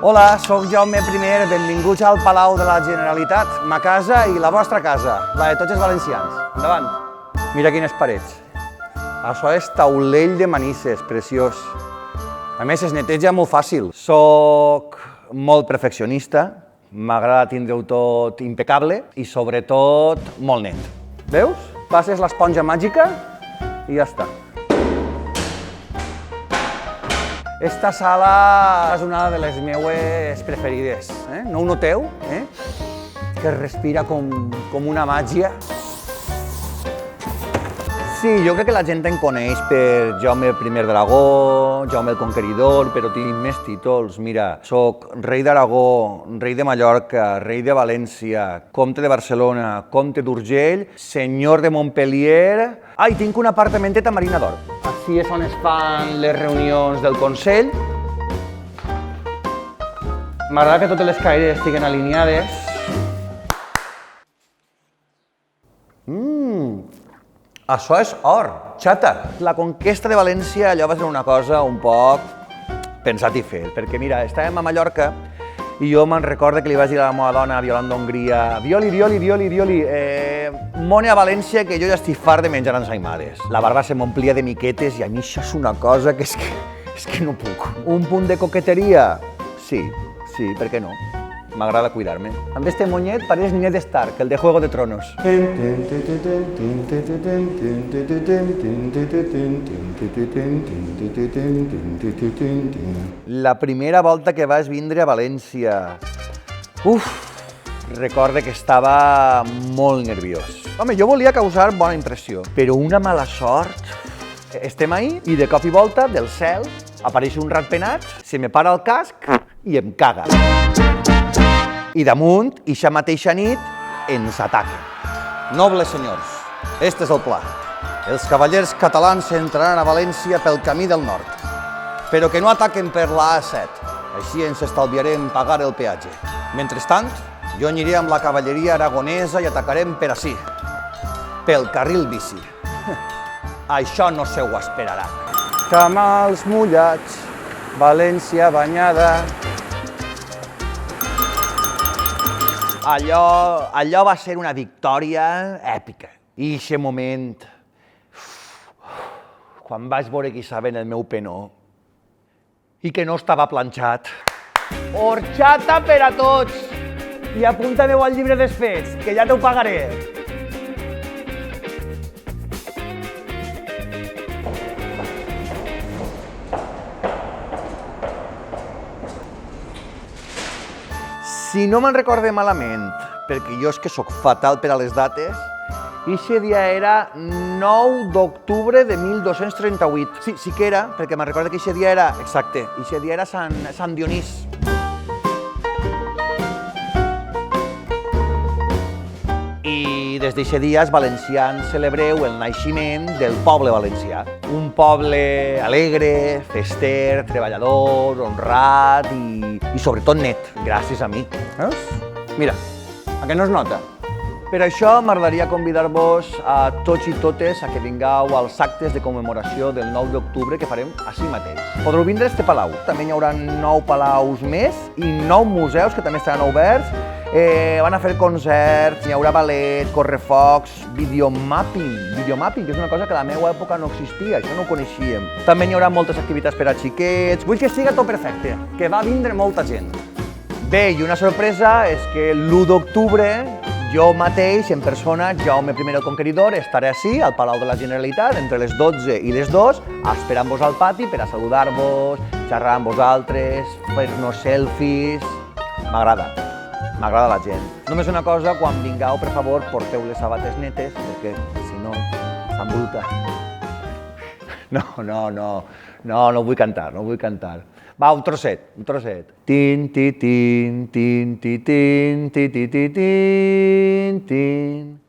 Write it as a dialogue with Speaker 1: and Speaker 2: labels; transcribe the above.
Speaker 1: Hola, sóc Jaume I, benvinguts al Palau de la Generalitat, ma casa i la vostra casa, la de tots els valencians. Endavant. Mira quines parets. Això és taulell de Manises, preciós. A més, es neteja molt fàcil. Soc molt perfeccionista, m'agrada tindre-ho tot impecable i, sobretot, molt net. Veus? Passes l'esponja màgica i ja està. Esta sala és una de les meues preferides, no ho noteu? Que respira com una màgia. Sí, jo crec que la gent em coneix per Jaume I d'Aragó, Jaume el Conqueridor, però tinc més títols. Mira, soc rei d'Aragó, rei de Mallorca, rei de València, comte de Barcelona, comte d'Urgell, senyor de Montpellier... Ah, i tinc un apartamentet a Marina d'Or. Així és on es fan les reunions del Consell. M'agrada que totes les caires estiguen alineades. Això és or, xata. La conquesta de València allò va ser una cosa un poc pensat i fet, perquè mira, estàvem a Mallorca i jo me'n recordo que li vaig dir a la meva dona, Violant d'Hongria, Violi, mone a València que jo ja estic fart de menjar ensaïmades. La barba se m'omplia de miquetes i a mi això és una cosa que és que no puc. Un punt de coqueteria? Sí, per què no? M'agrada cuidar-me. Amb este monyet pareix Ned Stark, el de Juego de Tronos. La primera volta que vaig vindre a València. Recordo que estava molt nerviós. Home, jo volia causar bona impressió, però una mala sort. Estem ahí i de cop i volta, del cel, apareix un ratpenat, se me para el casc i em caga. I damunt, ixa mateixa nit, ens ataca. Nobles senyors, este és el pla. Els cavallers catalans entraran a València pel camí del nord, però que no ataquen per la A7. Així ens estalviarem pagar el peatge. Mentrestant, jo aniré amb la cavalleria aragonesa i atacarem per ací, pel carril bici. Això no se ho esperarà. Camals mullats, València banyada... Allò va ser una victòria èpica. I aquest moment, quan vaig veure que estava en el meu penó i que no estava planxat. Horxata per a tots! I apunta-m'ho al llibre dels fets, que ja t'ho pagaré. Si no me'n recorde malament, perquè jo és que sóc fatal per a les dates, eixe dia era 9 d'octubre de 1238. Sí que era, perquè me'n recordo que eixe dia era, exacte, eixe dia era Sant Dionís. I des d'eixe dia els valencians celebreu el naixement del poble valencià. Un poble alegre, fester, treballador, honrat i sobretot net, gràcies a mi. Veus? Mira, a què no es nota? Per això m'agradaria convidar-vos a tots i totes a que vingueu als actes de commemoració del 9 d'octubre que farem així mateix. Podreu vindre a este palau. També hi haurà 9 palaus més i 9 museus que també estaran oberts. Van a fer concerts, hi haurà ballet, correfocs, videomapping, que és una cosa que a la meva època no existia, això no ho coneixíem. També hi haurà moltes activitats per a xiquets. Vull que siga tot perfecte, que va vindre molta gent. Bé, i una sorpresa és que l'1 d'octubre jo mateix, en persona, Jaume I el Conqueridor, estaré ací, al Palau de la Generalitat, entre les 12 i les 2, esperant-vos al pati per a saludar-vos, xerrar amb vosaltres, fer-nos selfies... M'agrada la gent. Només una cosa, quan vingueu, per favor, porteu les sabates netes, perquè, si no, s'embruta. No vull cantar. Va, un trosset. Tin, ti, tin, tin, ti, tin, ti, ti, ti, tin, tin.